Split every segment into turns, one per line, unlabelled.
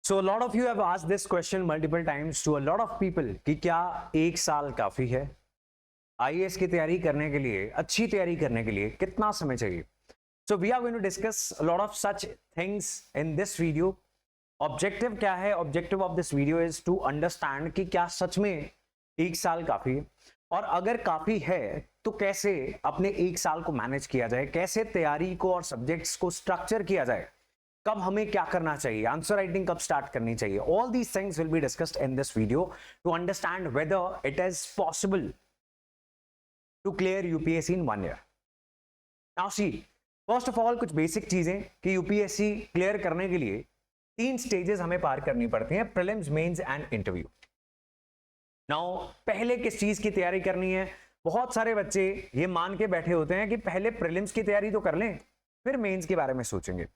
So a lot of you have asked this question multiple times to a lot of people कि क्या एक साल काफी है आईएएस की तैयारी करने के लिए, अच्छी तैयारी करने के लिए कितना समय चाहिए? So we are going to discuss a lot of such things in this video. Objective क्या है? Objective of this video is to understand कि क्या सच में एक साल काफी है, और अगर काफी है तो कैसे अपने एक साल को मैनेज किया जाए, कैसे तैयारी को और सब्जेक्ट्स को स्ट्रक्चर किया जाए, कब हमें क्या करना चाहिए, आंसर राइटिंग कब स्टार्ट करनी चाहिए. All these things will be discussed in this video to understand whether it is possible to clear UPSC in 1 year. Now see, first of all कुछ बेसिक चीजें कि यूपीएससी क्लियर करने के लिए 3 stages हमें पार करनी पड़ती हैं, prelims, mains and interview. Now पहले किस चीज की तैयारी करनी है? बहुत सारे बच्चे ये मान के बैठे होते हैं कि पहले प्रीलिम्स की तैयारी तो कर लें फिर मेंस के बारे में सोचेंगे.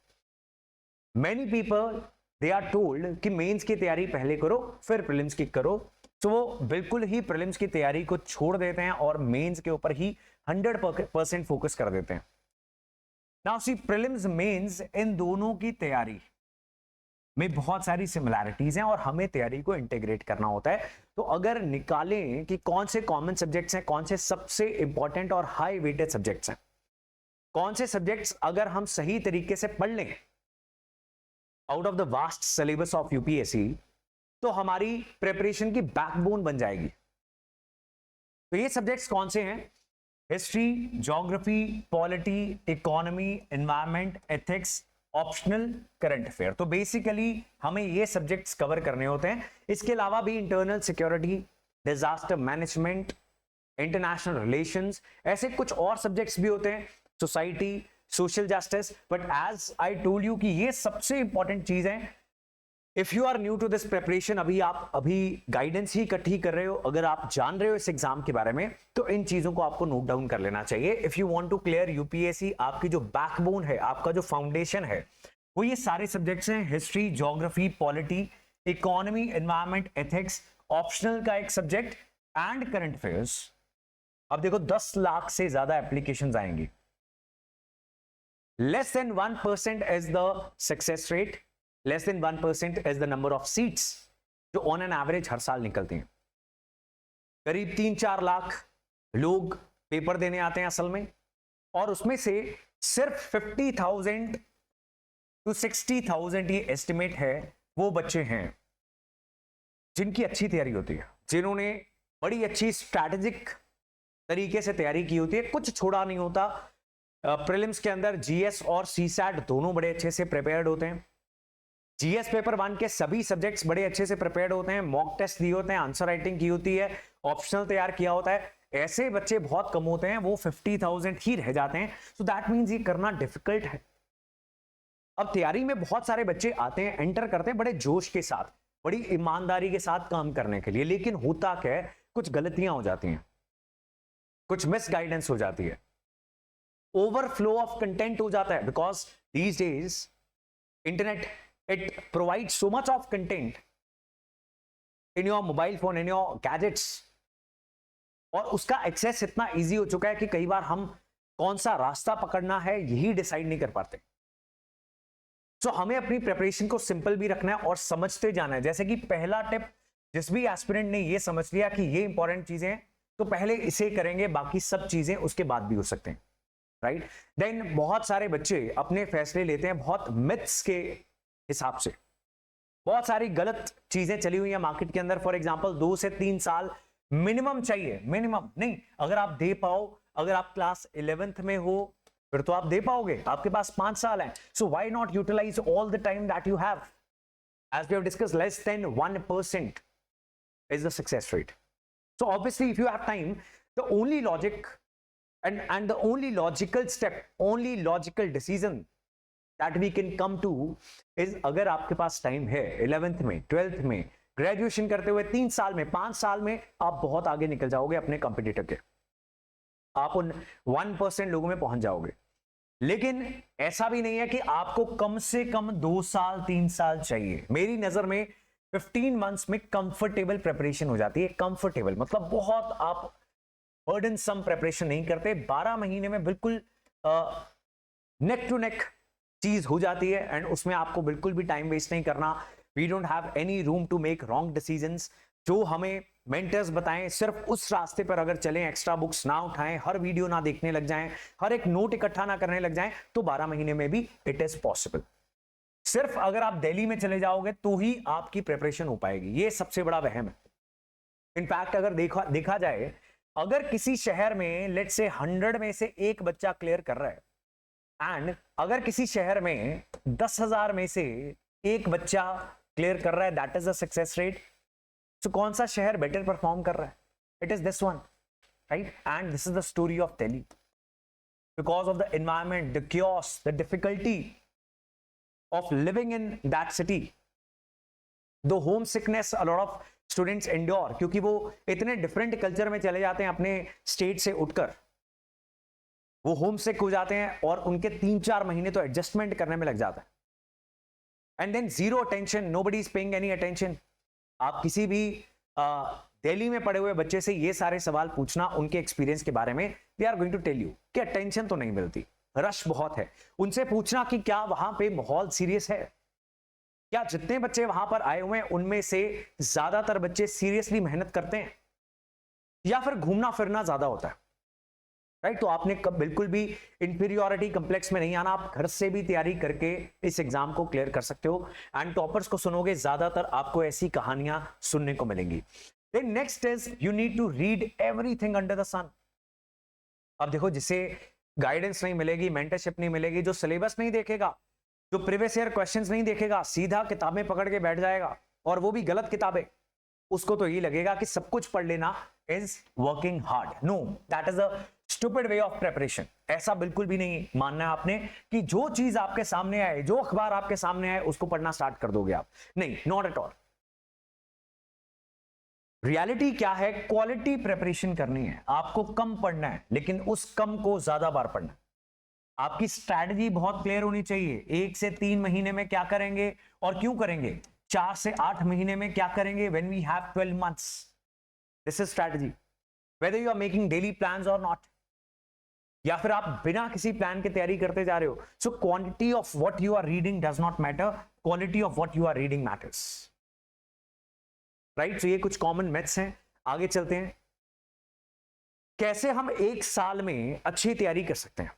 Many people they are told कि मेंस की तैयारी पहले करो फिर प्रीलिम्स की करो, तो वो बिल्कुल ही प्रीलिम्स की तैयारी को छोड़ देते हैं और मेंस के ऊपर ही 100% फोकस कर देते हैं. नाउ सी, प्रीलिम्स मेंस इन दोनों की तैयारी में बहुत सारी सिमिलैरिटीज हैं और हमें तैयारी को इंटीग्रेट करना होता है. तो अगर निकालें कि कौन से कॉमन सब्जेक्ट्स हैं, कौन से सबसे इंपॉर्टेंट और हाई वेटेड सब्जेक्ट्स हैं, कौन से सब्जेक्ट्स अगर हम सही तरीके से पढ़ लें out of the vast syllabus of UPSC तो हमारी प्रिपरेशन की बैकबोन बन जाएगी. तो ये सब्जेक्ट्स कौन से हैं? History, geography, polity, economy, environment, ethics, optional, current affair. तो बेसिकली हमें ये सब्जेक्ट्स कवर करने होते हैं. इसके अलावा भी internal security, disaster management, international relations, ऐसे कुछ और सब्जेक्ट्स भी होते हैं, society, social justice. But as I told you कि ये सबसे इंपॉर्टेंट चीज है. If you are new to this preparation, अभी गाइडेंस ही इकट्ठी कर रहे हो, अगर आप जान रहे हो इस एग्जाम के बारे में, तो इन चीजों को आपको नोट डाउन कर लेना चाहिए. If you want to clear UPSC, आपकी जो बैकबोन है, आपका जो फाउंडेशन है, वो ये सारे सब्जेक्ट्स हैं. History, geography, polity, economy, environment, ethics, optional का एक सब्जेक्ट एंड करंट अफेयर्स. अब देखो 10 लाख से ज्यादा एप्लीकेशंस आएंगी. Less than 1% is the success rate. Less than 1% is the number of seats जो on an average हर साल निकलती हैं. करीब 3-4 लाख लोग पेपर देने आते हैं असल में, और उसमें से सिर्फ 50,000 to 60,000 ये एस्टिमेट है वो बच्चे हैं जिनकी अच्छी तैयारी होती है, जिन्होंने बड़ी अच्छी स्ट्रैटेजिक तरीके से तैयारी की होती है, कुछ छोड़ा नहीं होता. प्रीलिम्स के अंदर जीएस और सीसैट दोनों बड़े अच्छे से प्रिपेयर्ड होते हैं. जीएस पेपर 1 के सभी सब्जेक्ट्स बड़े अच्छे से प्रिपेयर्ड होते हैं, मॉक टेस्ट दिए होते हैं, आंसर राइटिंग की होती है, ऑप्शनल तैयार किया होता है. ऐसे बच्चे बहुत कम होते हैं, वो 50,000 ही रह जाते हैं. सो दैट मींस ये करना डिफिकल्ट है. अब तैयारी में बहुत सारे बच्चे आते हैं, एंटर करते हैं बड़े जोश के साथ, बड़ी ईमानदारी के साथ काम करने के लिए, लेकिन होता क्या है, कुछ गलतियां हो जाती हैं, कुछ मिस गाइडेंस हो जाती है, ओवरफ्लो ऑफ कंटेंट हो जाता है. Because these days internet it provide so much of content in your mobile phone, in your gadgets, और उसका एक्सेस इतना इजी हो चुका है कि कई बार हम कौन सा रास्ता पकड़ना है यही डिसाइड नहीं कर पाते. सो हमें अपनी प्रिपरेशन को सिंपल भी रखना है और समझते जाना है. जैसे कि पहला टिप, जिस भी एस्पिरेंट ने ये समझ लिया कि ये इंपॉर्टेंट चीजें हैं तो पहले इसे करेंगे, बाकी सब चीजें उसके बाद भी हो सकते हैं, राइट. देन बहुत सारे बच्चे अपने फैसले लेते हैं बहुत मिथ्स के हिसाब से. बहुत सारी गलत चीजें चली हुई हैं मार्केट के अंदर. फॉर एग्जांपल 2 से 3 साल मिनिमम चाहिए, मिनिमम नहीं, अगर आप दे पाओ, अगर आप क्लास 11th में हो फिर तो आप दे पाओगे, आपके पास 5 साल हैं. So why not utilize all the time that you have. As we have discussed, less than 1% is the success rate. So obviously if you have time, the only logic and the only logical step, only logical decision that we can come to is, अगर आपके पास time है 11th में, 12th में, graduation करते हुए 3 साल में, 5 साल में आप बहुत आगे निकल जाओगे अपने कंपटीटर के, आप उन 1% लोगों में पहुंच जाओगे. लेकिन ऐसा भी नहीं है कि आपको कम से कम 2 साल 3 साल चाहिए. मेरी नजर में 15 मंथ्स में कंफर्टेबल प्रिपरेशन हो जाती है. कंफर्टेबल मतलब बहुत आप बर्डनसम प्रिपरेशन नहीं करते. 12 महीने में बिल्कुल नेक टू नेक चीज हो जाती है, एंड उसमें आपको बिल्कुल भी टाइम वेस्ट नहीं करना. We don't have any room to make wrong decisions. जो हमें मेंटर्स बताएं सिर्फ उस रास्ते पर अगर चलें, एक्स्ट्रा बुक्स ना उठाएं, हर वीडियो ना देखने लग जाएं, हर एक नोट इकट्ठा ना करने लग जाएं, तो 12 महीने में भी इट इज पॉसिबल। सिर्फ अगर आप दिल्ली में चले जाओगे तो ही आपकी प्रिपरेशन हो पाएगी, ये सबसे बड़ा वहम है। इनफैक्ट अगर देखा जाए, अगर किसी शहर में लेट्स से 100 में से एक बच्चा क्लियर कर रहा है, एंड अगर किसी शहर में 10,000 में से एक बच्चा क्लियर कर रहा है, that is the success rate. तो कौन सा शहर बेटर परफॉर्म कर रहा है? It is this one, right? And this is the story of Delhi, because of the environment, the chaos, the difficulty of living in that city, the home sickness a lot of students endure, क्योंकि वो इतने different culture में चले जाते हैं अपने state से उठकर, वो होम सिक हो जाते हैं और उनके 3-4 महीने तो एडजस्टमेंट करने में लग जाता है। And than zero attention, nobody is paying any attention. आप किसी भी दिल्ली में पढ़े हुए बच्चे से ये सारे सवाल पूछना उनके एक्सपीरियंस के बारे में, they are going to tell you कि अटेंशन तो नहीं मिलती, रश बहुत है। उनसे पूछना कि क्या वहां पे माहौल सीरियस है, क्या जितने बच्चे वहां पर आए हुए हैं उनमें से ज्यादातर बच्चे सीरियसली मेहनत करते हैं या फिर घूमना फिरना ज्यादा होता है, राइट? तो आपने बिल्कुल भी इंफीरियोरिटी कम्प्लेक्स में नहीं आना, आप घर से भी तैयारी करके इस एग्जाम को क्लियर कर सकते हो। एंड टॉपर्स को सुनोगे, ज्यादातर आपको ऐसी कहानियां सुनने को मिलेंगी। Then next is you need to read everything under the sun. अब देखो, जिसे गाइडेंस नहीं मिलेगी, मेंटरशिप नहीं मिलेगी, जो सिलेबस नहीं देखेगा, जो प्रीवियस ईयर क्वेश्चंस नहीं देखेगा, सीधा किताबें पकड़ के बैठ जाएगा और वो भी गलत किताबें, उसको तो ये लगेगा कि सब कुछ पढ़ लेना is working hard. No, that is a stupid way of preparation. ऐसा बिल्कुल भी नहीं मानना है आपने कि जो चीज आपके सामने आए, जो अखबार आपके सामने आए, उसको पढ़ना स्टार्ट कर दोगे आप। नहीं, नॉट एट ऑल। रियलिटी क्या है? क्वालिटी प्रिपरेशन करनी है, आपको कम पढ़ना है, लेकिन उस कम को ज्यादा बार पढ़ना है। आपकी स्ट्रैटेजी बहुत क्लियर होनी चाहिए। 1 से 3 महीने में क्या करेंगे और क्यों करेंगे, 4 से 8 महीने में क्या करेंगे, when we have 12 months। This is strategy, whether you are making daily plans और नॉट, या फिर आप बिना किसी प्लान के तैयारी करते जा रहे हो। So quantity of what you are reading does not matter, quality of what you are reading matters, right? तो ये कुछ कॉमन मैथ्स हैं। आगे चलते हैं, कैसे हम 1 साल में अच्छी तैयारी कर सकते हैं।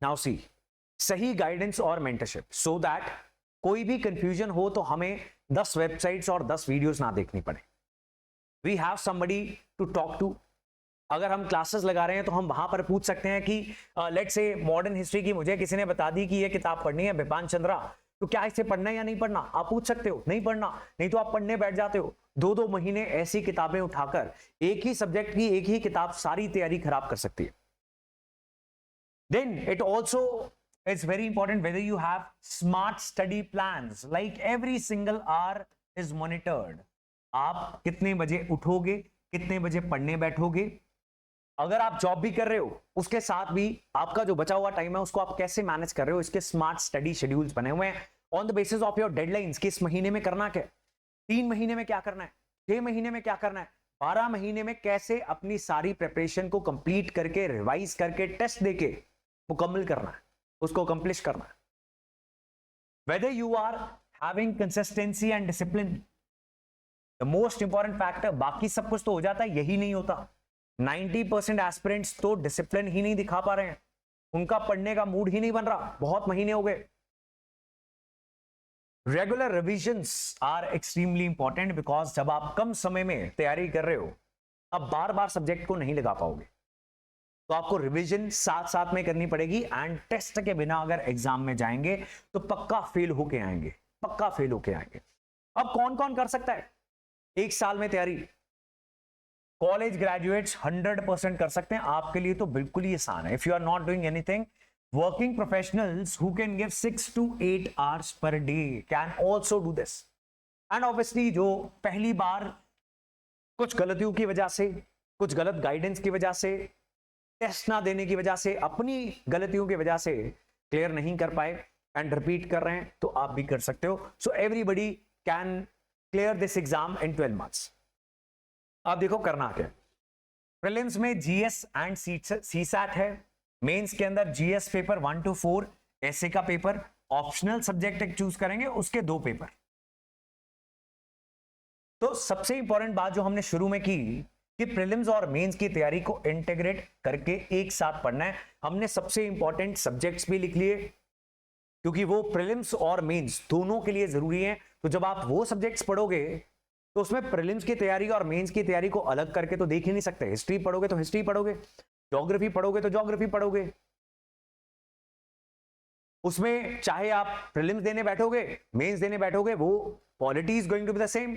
नाउ सी, सही गाइडेंस और मेंटरशिप, सो दैट कोई भी कंफ्यूजन हो तो हमें 10 वेबसाइट्स और 10 वीडियोस ना देखनी पड़े। We have somebody to talk to. अगर हम क्लासेस लगा रहे हैं तो हम वहां पर पूछ सकते हैं कि लेट्स से मॉडर्न हिस्ट्री की मुझे किसी ने बता दी कि ये किताब पढ़नी है, बिपान चंद्रा, तो क्या इसे पढ़ना है या नहीं पढ़ना? आप पूछ सकते हो। नहीं पढ़ना, नहीं तो आप पढ़ने बैठ जाते हो। 2-2 महीने ऐसी किताबें उठाकर एक ही सब्जेक्ट की एक ही किताब सारी तैयारी खराब कर सकती है। Then it also is very important whether you have smart study plans, like every single hour is monitored. आप कितने बजे उठोगे, कितने बजे पढ़ने बैठोगे, अगर आप जॉब भी कर रहे हो उसके साथ भी आपका जो बचा हुआ टाइम है उसको आप कैसे मैनेज कर रहे हो, इसके स्मार्ट स्टडी शेड्यूल्स बने हुए हैं on the basis of your deadlines कि इस महीने में करना क्या है, 3 महीने में क्या करना है, 6 महीने में क्या करना है, 12 महीने में कैसे अपनी सारी प्रिपरेशन को कंप्लीट करके, रिवाइज करके, टेस्ट देके मुकम्मल करना है, उसको अकम्प्लिश करना है। Whether you are having consistency and discipline, the most important factor। बाकी सब कुछ तो हो जाता है, यही नहीं होता। 90% एस्पिरेंट्स तो डिसिप्लिन ही नहीं दिखा पा रहे हैं, उनका पढ़ने का मूड ही नहीं बन रहा, बहुत महीने हो गए। Regular revisions are extremely important, because जब आप कम समय में तैयारी कर रहे हो, अब बार बार सब्जेक्ट को नहीं लगा पाओगे, तो आपको रिवीजन साथ साथ में करनी पड़ेगी। एंड टेस्ट के बिना अगर एग्जाम में जाएंगे तो पक्का फेल होके आएंगे, पक्का फेल होके आएंगे। अब कौन कौन कर सकता है 1 साल में तैयारी? कॉलेज ग्रेजुएट्स 100% कर सकते हैं, आपके लिए तो बिल्कुल ही आसान है। If you are not doing anything, working professionals who can give 6 to 8 hours per day can also do this. And obviously जो पहली बार कुछ गलतियों की वजह से, कुछ गलत गाइडेंस की वजह से, टेस्ट ना देने की वजह से, अपनी गलतियों की वजह से क्लियर नहीं कर पाए एंड रिपीट कर रहे हैं, तो आप भी कर सकते हो। So everybody can clear this exam in 12 months। आप देखो करना क्या, प्रीलिम्स में जीएस एंड सीसैट है, मेंस के अंदर जीएस पेपर 1 to 4, ऐसे का पेपर, ऑप्शनल सब्जेक्ट एक चूज करेंगे, उसके 2 पेपर, तो सबसे इंपॉर्टेंट बात जो हमने शुरू में की कि प्रीलिम्स और मेंस की तैयारी को इंटीग्रेट करके एक साथ पढ़ना है। हमने सबसे इंपॉर्टेंट सब्जेक्ट्स भी लिख लिए क्योंकि वो प्रीलिम्स और मेंस दोनों के लिए जरूरी है। तो जब आप वो सब्जेक्ट्स पढ़ोगे तो उसमें प्रीलिम्स की तैयारी और मेंस की तैयारी को अलग करके तो देख ही नहीं सकते। हिस्ट्री पढ़ोगे तो हिस्ट्री पढ़ोगे, ज्योग्राफी पढ़ोगे तो ज्योग्राफी पढ़ोगे। उसमें चाहे आप प्रीलिम्स देने बैठोगे, मेंस देने बैठोगे, वो polity is going to be the same,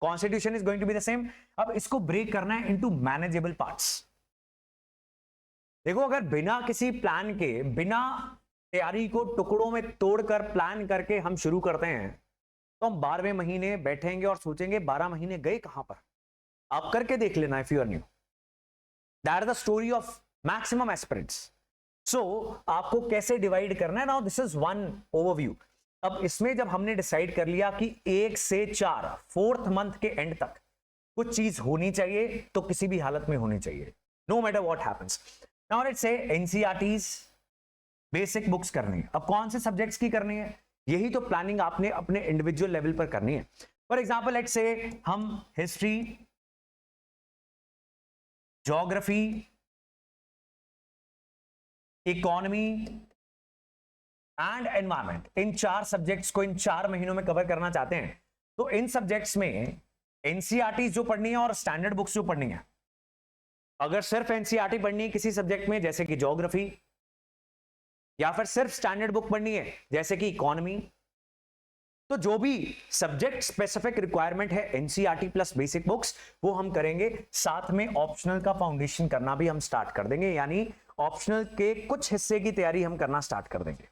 constitution is going to be the same. अब इसको ब्रेक करना है इनटू मैनेजेबल पार्ट्स। देखो, अगर बिना किसी प्लान के, बिना तैयारी को टुकड़ों में तोड़कर प्लान करके हम शुरू करते हैं तो हम 12वें महीने बैठेंगे और सोचेंगे 12 महीने गए कहां पर। आप करके देख लेना if you are new. That is the story of maximum aspirants. So आपको कैसे डिवाइड करना है, now this is one overview. अब इसमें जब हमने डिसाइड कर लिया कि 1 से 4 4th मंथ के एंड तक कुछ चीज होनी चाहिए तो किसी भी हालत में होनी चाहिए, no matter what happens. Now let's say NCERT's basic books करनी है। अब कौन से सब्जेक्ट्स की करनी है, यही तो प्लानिंग आपने अपने इंडिविजुअल लेवल पर करनी है। फॉर एग्जांपल लेट्स से हम history, geography, economy and environment, in 4 subjects को इन 4 महीनों में कवर करना चाहते हैं। तो इन सब्जेक्ट्स में एनसीईआरटी जो पढ़नी है और स्टैंडर्ड बुक्स जो पढ़नी है। अगर सिर्फ एनसीईआरटी पढ़नी है किसी सब्जेक्ट में जैसे कि ज्योग्राफी, या फिर सिर्फ स्टैंडर्ड बुक पढ़नी है जैसे कि इकोनॉमी, तो जो भी सब्जेक्ट स्पेसिफिक रिक्वायरमेंट है एनसीईआरटी प्लस बेसिक बुक्स वो हम करेंगे। साथ में ऑप्शनल का फाउंडेशन करना भी हम स्टार्ट कर देंगे, यानी ऑप्शनल के कुछ हिस्से की तैयारी हम करना स्टार्ट कर देंगे।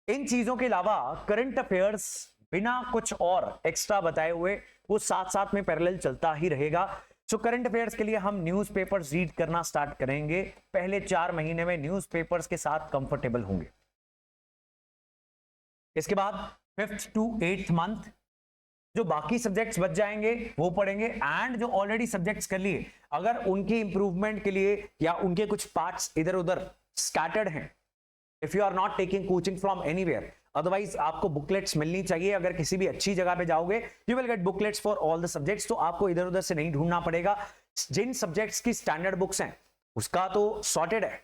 इन चीजों के अलावा करंट अफेयर्स बिना कुछ और एक्स्ट्रा बताए हुए वो साथ साथ में पैरेलल चलता ही रहेगा। सो करंट अफेयर्स के लिए हम न्यूज़पेपर्स रीड करना स्टार्ट करेंगे। पहले 4 महीने में न्यूज़पेपर्स के साथ कंफर्टेबल होंगे। इसके बाद 5th to 8th मंथ जो बाकी सब्जेक्ट्स बच जाएंगे वो पढ़ेंगे। एंड जो ऑलरेडी सब्जेक्ट्स कर लिए, अगर उनकी इंप्रूवमेंट के लिए या उनके कुछ पार्ट्स इधर उधर स्कैटर्ड हैं, if you are not taking coaching from anywhere, otherwise आपको बुकलेट्स मिलनी चाहिए। अगर किसी भी अच्छी जगह पे जाओगे you will get booklets for all the subjects, तो आपको इधर उधर से नहीं ढूंढना पड़ेगा। जिन सब्जेक्ट्स की स्टैंडर्ड बुक्स हैं उसका तो सॉर्टेड है,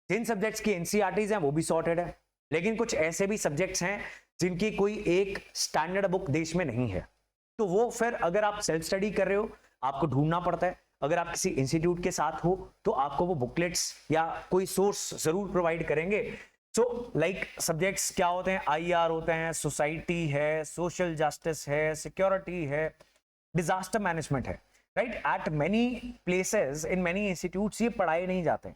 जिन सब्जेक्ट्स की एनसीईआरटीज हैं वो भी सॉर्टेड है, लेकिन कुछ ऐसे भी सब्जेक्ट्स हैं जिनकी कोई एक स्टैंडर्ड बुक देश में नहीं है, तो वो फिर अगर आप सेल्फ स्टडी कर रहे हो आपको ढूंढना पड़ता है। अगर आप किसी इंस्टीट्यूट के साथ हो तो आपको वो बुकलेट्स या कोई सोर्स जरूर प्रोवाइड करेंगे। सो लाइक सब्जेक्ट्स क्या होते हैं, आईआर होते हैं, सोसाइटी है, सोशल जस्टिस है, सिक्योरिटी है, डिजास्टर मैनेजमेंट है, right. At many places in many institutes ये पढ़ाए नहीं जाते,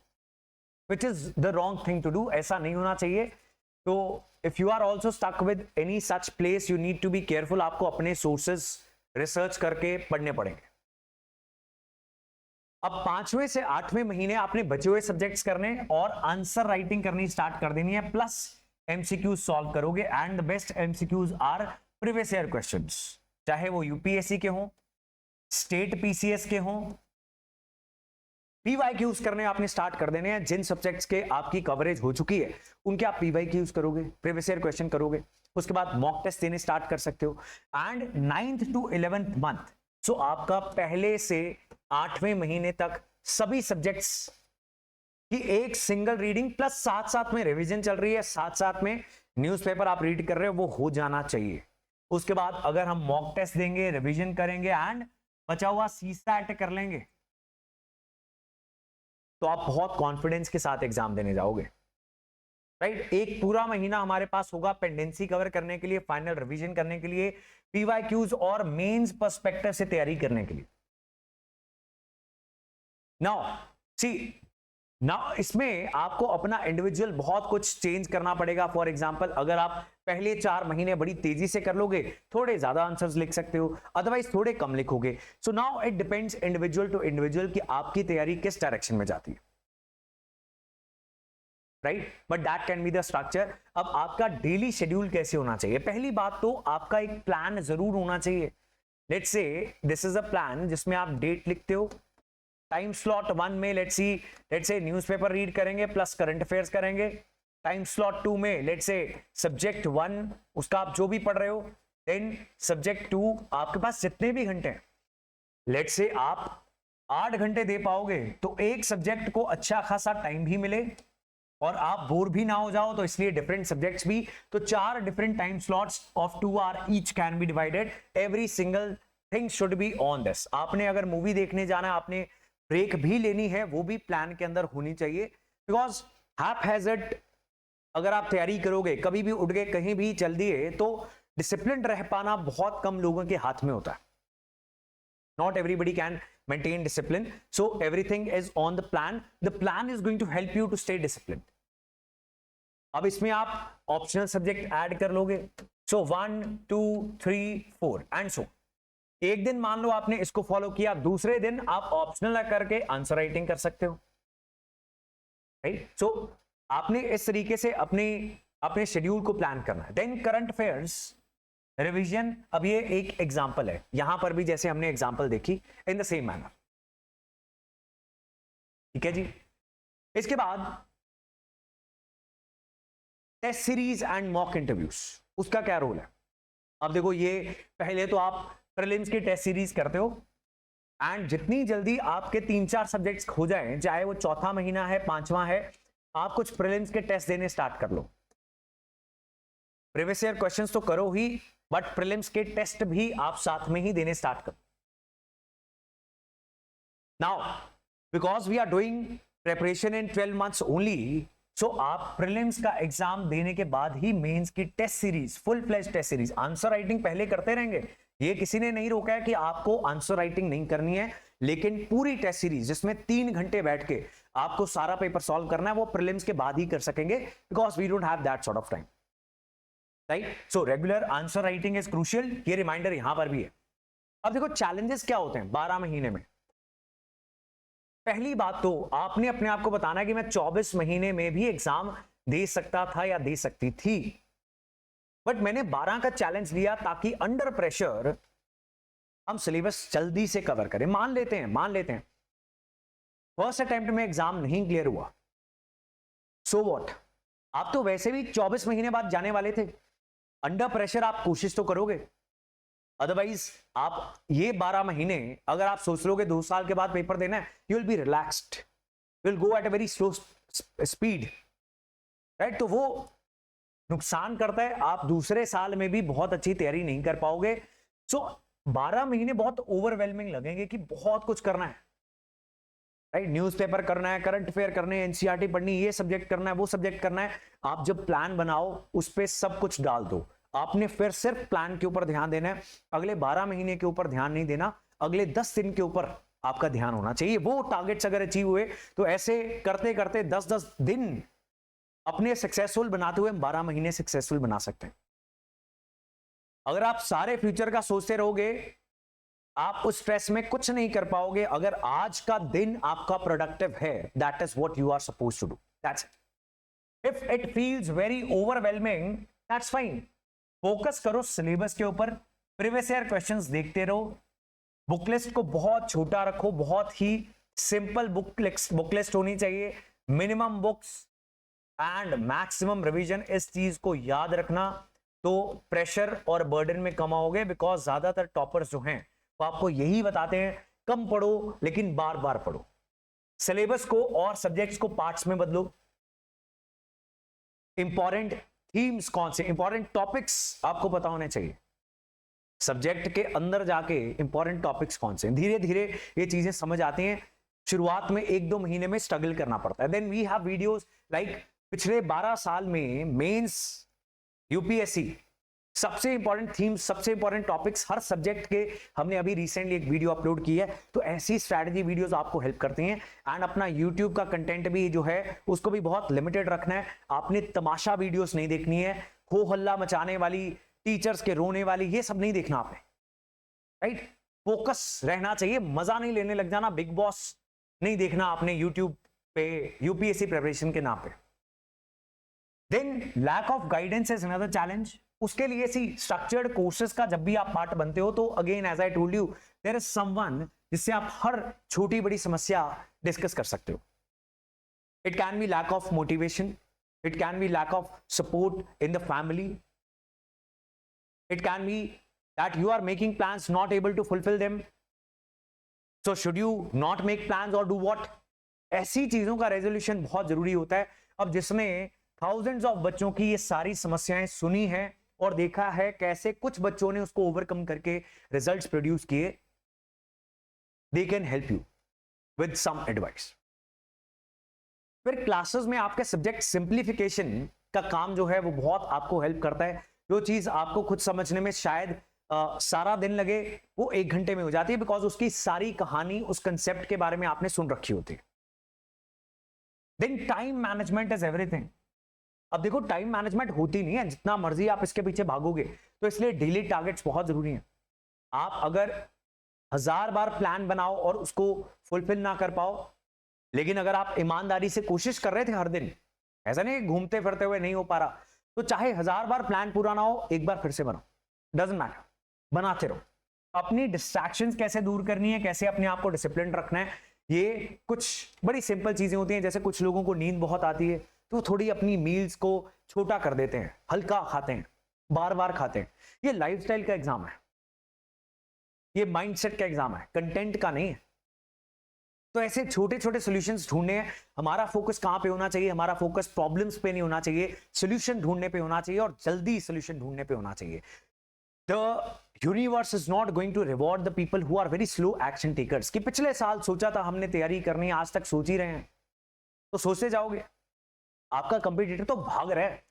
which is the wrong thing to do. ऐसा नहीं होना चाहिए। तो if you are also stuck with any such place you need to be careful. आपको अपने सोर्सेस रिसर्च करके पढ़ने पड़ेंगे। अब 5वें से 8वें महीने आपने बचे हुए सब्जेक्ट्स करने और आंसर राइटिंग करनी स्टार्ट कर देनी है, प्लस एमसीक्यूज सॉल्व करोगे। And the best MCQs our previous year questions, चाहे वो यूपीएससी के हों, स्टेट पीसीएस के हों। पीवाईक्यूज करने आपने स्टार्ट कर देने हैं। जिन सब्जेक्ट्स के आपकी कवरेज हो चुकी है उनके आप पीवाईक्यूज करोगे, प्रीवियस ईयर क्वेश्चन करोगे। उसके बाद मॉक टेस्ट देने स्टार्ट कर सकते हो। And 9th to 11th month, सो आपका पहले से 8वें महीने तक सभी सब्जेक्ट्स की एक सिंगल रीडिंग, प्लस साथ साथ में रिवीजन चल रही है, साथ साथ में न्यूज़पेपर आप रीड कर रहे हो, वो हो जाना चाहिए। उसके बाद अगर हम मॉक टेस्ट देंगे, रिवीजन करेंगे एंड बचा हुआ सीसैट कर लेंगे तो आप बहुत कॉन्फिडेंस के साथ एग्जाम देने जाओगे, राइट। एक पूरा महीना हमारे पास होगा पेंडेंसी कवर करने के लिए, फाइनल रिवीजन करने के लिए, पीवाईक्यूज और मेंस पर्सपेक्टिव से तैयारी करने के लिए। नाउ इसमें आपको अपना इंडिविजुअल बहुत कुछ चेंज करना पड़ेगा। फॉर एग्जांपल अगर आप पहले 4 महीने बड़ी तेजी से कर लोगे, थोड़े ज्यादा आंसर्स लिख सकते हो, अदरवाइज थोड़े कम लिखोगे। So now it depends individual to individual कि आपकी तैयारी किस डायरेक्शन में जाती है, right. But that can be the structure. अब आपका डेली शेड्यूल कैसे होना चाहिए? पहली बात तो आपका एक प्लान जरूर होना चाहिए। Let's say this is a plan जिसमें आप डेट लिखते हो। टाइम स्लॉट 1 में लेट्स से न्यूज़पेपर रीड करेंगे प्लस करंट अफेयर्स करेंगे। टाइम स्लॉट 2 में लेट्स से सब्जेक्ट 1 उसका आप जो भी पढ़ रहे हो देन सब्जेक्ट 2 आपके पास जितने भी घंटे हैं, लेट से आप 8 घंटे दे पाओगे तो एक सब्जेक्ट को अच्छा खासा टाइम भी मिले और आप बोर भी ना हो जाओ, तो इसलिए डिफरेंट सब्जेक्ट्स भी, तो 4 different time slots of 2 hour each can be divided, every single thing should be on this. आपने अगर मूवी देखने जाना है, आपने ब्रेक भी लेनी है, वो भी प्लान के अंदर होनी चाहिए, बिकॉज हैपहैज़र्ड अगर आप तैयारी करोगे, कभी भी उठ गए, कहीं भी चल दिए, तो डिसिप्लिन रह पाना बहुत कम लोगों के हाथ में होता है। Not everybody can maintain discipline, so everything is on the plan. The plan is going to help you to stay disciplined. अब इसमें आप ऑप्शनल सब्जेक्ट ऐड कर लोगे, सो 1 2 3 4 एंड सो। एक दिन मान लो आपने इसको फॉलो किया, दूसरे दिन आप ऑप्शनल करके आंसर राइटिंग कर सकते हो, राइट? सो आपने इस तरीके से अपने शेड्यूल को प्लान करना है। देन करंट अफेयर्स रिवीजन, अब ये एक एग्जांपल है, यहां पर भी जैसे हमने एग्जांपल देखी, इन द सेम मैनर, ठीक है जी। इसके बाद test series and mock interviews, उसका क्या रोल है? अब देखो, ये पहले तो आप प्रीलिम्स की टेस्ट सीरीज करते हो, एंड जितनी जल्दी आपके 3-4 सब्जेक्ट्स हो जाएं, चाहे वो चौथा महीना है, 5वां है, आप कुछ प्रीलिम्स के टेस्ट देने स्टार्ट कर लो। प्रीवियस ईयर क्वेश्चंस तो करो ही, बट प्रीलिम्स के टेस्ट भी आप साथ में ही देने स्टार्ट करो। Now because we are doing preparation in 12 months only, so आप प्रीलिम्स का एग्जाम देने के बाद ही मेंस की test series, full fledge test series, answer writing पहले करते रहेंगे, ये किसी ने नहीं रोका है कि आपको आंसर राइटिंग नहीं करनी है, लेकिन पूरी टेस्ट सीरीज जिसमें 3 घंटे बैठ के आपको सारा पेपर सॉल्व करना है, वो प्रीलिम्स के बाद ही कर सकेंगे, because we don't have that sort of time, right? So regular answer writing is crucial, ये रिमाइंडर यहां पर भी है। अब देखो चैलेंजेस क्या होते हैं 12 महीने में। पहली बात तो आपने अपने आप को बताना है कि मैं 24 महीने में भी एग्जाम दे सकता था या दे सकती थी, बट मैंने 12 का चैलेंज लिया ताकि अंडर प्रेशर हम सिलेबस जल्दी से कवर करें। मान लेते हैं फर्स्ट अटेम्प्ट में एग्जाम नहीं क्लियर हुआ, सो व्हाट, आप तो वैसे भी 24 महीने बाद जाने वाले थे, अंडर प्रेशर आप कोशिश तो करोगे, अदरवाइज आप ये 12 महीने अगर आप सोच लोगे 2 साल के बाद पेपर देना है, you will be relaxed, you will go at a very slow speed, right? तो वो नुकसान करता है, आप दूसरे साल में भी बहुत अच्छी तैयारी नहीं कर पाओगे। सो 12 महीने बहुत ओवरवेलमिंग लगेंगे कि बहुत कुछ करना है, राइट? न्यूज़पेपर करना है, करंट अफेयर करने हैं, एनसीईआरटी पढ़नी, ये सब्जेक्ट करना है, वो सब्जेक्ट करना है। आप जब प्लान बनाओ उस पर सब कुछ डाल दो, आपने फिर सिर्फ प्लान के ऊपर ध्यान देना है, अगले 12 महीने के ऊपर ध्यान नहीं देना, अगले 10 दिन के ऊपर आपका ध्यान होना चाहिए। वो टारगेट्स अगर अचीव हुए तो ऐसे करते करते 10-10 दिन अपने सक्सेसफुल बनाते हुए 12 महीने सक्सेसफुल बना सकते हैं। अगर आप सारे फ्यूचर का सोचते रहोगे, आप उस स्ट्रेस में कुछ नहीं कर पाओगे। अगर आज का दिन आपका प्रोडक्टिव है, that is what you are supposed to do, that's it. If it feels very overwhelming, that's fine, focus करो सिलेबस के ऊपर, प्रीवियस ईयर क्वेश्चंस देखते रहो, बुक लिस्ट को बहुत छोटा रखो, बहुत ही सिंपल बुक लिस्ट होनी चाहिए, minimum books and maximum revision, इस चीज को याद रखना, तो प्रेशर और बर्डन में कम आओगे। बिकॉज ज्यादातर टॉपर्स जो हैं वो आपको यही बताते हैं, कम पढ़ो लेकिन बार बार पढ़ो, सिलेबस को और सब्जेक्ट्स को पार्ट्स में बदलो, इंपॉर्टेंट थीम्स कौन से, इंपॉर्टेंट टॉपिक्स आपको पता होने चाहिए, सब्जेक्ट के अंदर जाके इंपॉर्टेंट टॉपिक्स कौन से, धीरे धीरे ये चीजें समझ आती हैं। शुरुआत में 1-2 महीने में स्ट्रगल करना पड़ता है। Then we have videos like पिछले 12 साल में मेंस, यूपीएससी, सबसे इंपॉर्टेंट थीम्स, सबसे इंपॉर्टेंट टॉपिक्स हर सब्जेक्ट के हमने अभी रिसेंटली एक वीडियो अपलोड की है। तो ऐसी स्ट्रैटेजी वीडियोस आपको हेल्प करती हैं। एंड अपना यूट्यूब का कंटेंट भी जो है उसको भी बहुत लिमिटेड रखना है। आपने तमाशा वीडियोस नहीं देखनी है, हो हल्ला मचाने वाली, टीचर्स के रोने वाली, ये सब नहीं देखना आपने, राइट? फोकस रहना चाहिए, मजा नहीं लेने लग जाना, बिग बॉस नहीं देखना आपने यूट्यूब पे यूपीएससी प्रिपरेशन के नाम पे। Then lack of guidance is another challenge. उसके लिए सी स्ट्रक्चर्ड कोर्सेज का जब भी आप पार्ट बनते हो तो again as I told you, there is someone जिससे आप हर छोटी बड़ी समस्या डिस्कस कर सकते हो। It can be lack of motivation, it can be lack of support in the family, It can be that you are making plans, not able to fulfill them. So should you not make plans or do what? ऐसी चीजों का resolution बहुत जरूरी होता है. अब जिसने thousands of बच्चों की ये सारी समस्याएं सुनी है और देखा है कैसे कुछ बच्चों ने उसको ओवरकम करके रिजल्ट्स प्रोड्यूस किए, they can help you with some advice. फिर क्लासेस में आपके सब्जेक्ट सिंप्लीफिकेशन का काम जो है वो बहुत आपको हेल्प करता है. जो चीज आपको खुद समझने में शायद सारा दिन लगे, वो 1 घंटे में हो जाती है, बिकॉज उसकी सारी कहानी उस कंसेप्ट के बारे में आपने सुन रखी होती है. Then time management is everything. अब देखो टाइम मैनेजमेंट होती नहीं है, जितना मर्जी आप इसके पीछे भागोगे, तो इसलिए डेली टारगेट्स बहुत जरूरी हैं. आप अगर 1000 बार प्लान बनाओ और उसको फुलफिल ना कर पाओ, लेकिन अगर आप ईमानदारी से कोशिश कर रहे थे हर दिन, ऐसा नहीं घूमते फिरते हुए नहीं हो पा रहा, तो चाहे 1000 बार प्लान पूरा ना हो, एक बार फिर से बनाओ, डजंट मैटर, बनाते रहो. अपनी डिस्ट्रैक्शंस कैसे दूर करनी है, कैसे अपने आप को डिसिप्लिन रखना है, ये कुछ बड़ी सिंपल चीजें होती हैं. जैसे कुछ लोगों को नींद बहुत आती है, तो थोड़ी अपनी मील्स को छोटा कर देते हैं, हल्का खाते हैं, बार बार खाते हैं. ये लाइफस्टाइल का एग्जाम है, ये माइंडसेट का एग्जाम है, कंटेंट का नहीं है. तो ऐसे छोटे छोटे सॉल्यूशंस ढूंढने हैं. हमारा फोकस कहां पे होना चाहिए? हमारा फोकस प्रॉब्लम्स पे नहीं होना चाहिए, सॉल्यूशन ढूंढने पे होना चाहिए, और जल्दी सॉल्यूशन ढूंढने पे होना चाहिए. The universe is not going to reward the people who are very slow action takers. कि पिछले साल सोचा था हमने तैयारी करनी, आज तक सोच ही रहे हैं, तो सोचते जाओगे. आपका कंपटीटर तो भाग रहा है,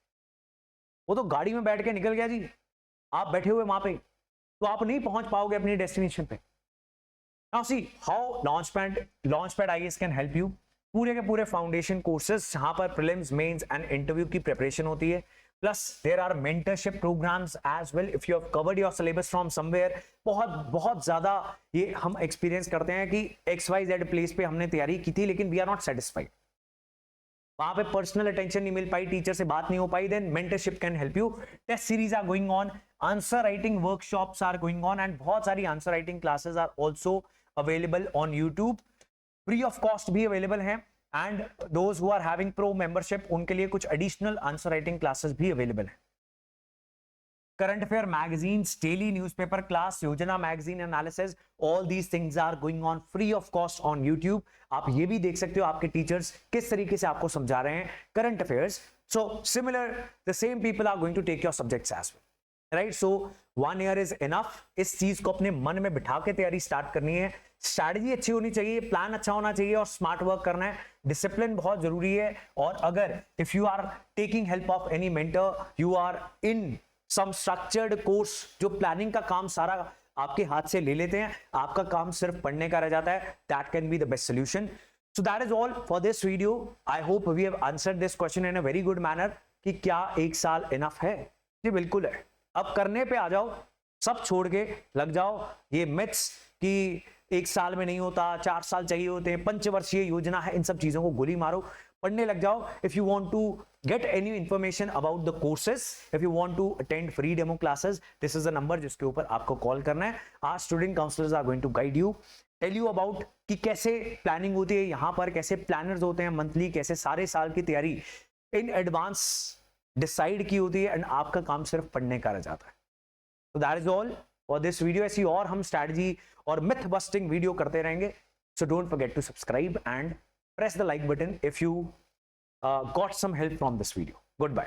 वो तो गाड़ी में बैठ के निकल गया जी, आप बैठे हुए वहां पे, तो आप नहीं पहुंच पाओगे अपनी डेस्टिनेशन पे. Now see how Launchpad IAS can help you. पूरे के पूरे फाउंडेशन कोर्सेज जहां पर प्रीलिम्स, मेंस एंड इंटरव्यू की प्रिपरेशन होती है. Plus there are mentorship programs as well if you have covered your syllabus from somewhere. बहुत ज्यादा ये हम एक्सपीरियंस करते हैं कि XYZ प्लेस पे हमने तैयारी की थी, लेकिन वी आर नॉट सेटिस्फाइड, वहां पे पर्सनल अटेंशन नहीं मिल पाई, टीचर से बात नहीं हो पाई. Then mentorship can help you. Test series are going on, answer writing workshops are going on, and बहुत सारी answer writing classes are also available on YouTube. Free of cost भी available है, and those who are having pro membership, उनके लिए कुछ additional answer writing classes भी available है. Current affair magazines, daily newspaper class, Yojana magazine analysis, all these things are going on free of cost on YouTube. आप ये भी देख सकते हो आपके टीचर्स किस तरीके से आपको समझा रहे हैं current affairs. So similar the same people are going to take your subjects as well, right. So 1 year is enough. इस चीज को अपने मन में बिठा के तैयारी स्टार्ट करनी है. स्ट्रैटेजी अच्छी होनी चाहिए, प्लान अच्छा होना चाहिए, और स्मार्ट वर्क करना है. डिसिप्लिन बहुत जरूरी है. और अगर if you are taking help of any mentor, you are in some structured course जो प्लानिंग का काम सारा आपके हाथ से ले लेते हैं, आपका काम सिर्फ पढ़ने का रह जाता है, that can be the best solution. So that is all for this video. I hope we have answered this question in a very good manner कि क्या 1 साल इनफ है? जी बिल्कुल है. अब करने पे आ जाओ, सब छोड़ के लग जाओ. ये मिथ्स कि 1 साल में नहीं होता, 4 साल चाहिए होते हैं, पंचवर्षीय योजना है, इन सब चीजों को गोली मारो, पढ़ने लग जाओ. If you want to get any information about the courses, if you want to attend free demo classes, this is the number जिसके ऊपर आपको कॉल करना है. Our student counselors are going to guide you, tell you about कि कैसे planning होती है यहाँ पर, कैसे प्लानर्स होते हैं मंथली, कैसे सारे साल की तैयारी इन एडवांस डिसाइड की होती है, एंड आपका काम सिर्फ पढ़ने का रह जाता है. So that is all for this video. ऐसी और हम स्ट्रैटेजी और मिथ बस्टिंग वीडियो करते रहेंगे. So don't forget to subscribe and press the like button if you got some help from this video. Goodbye.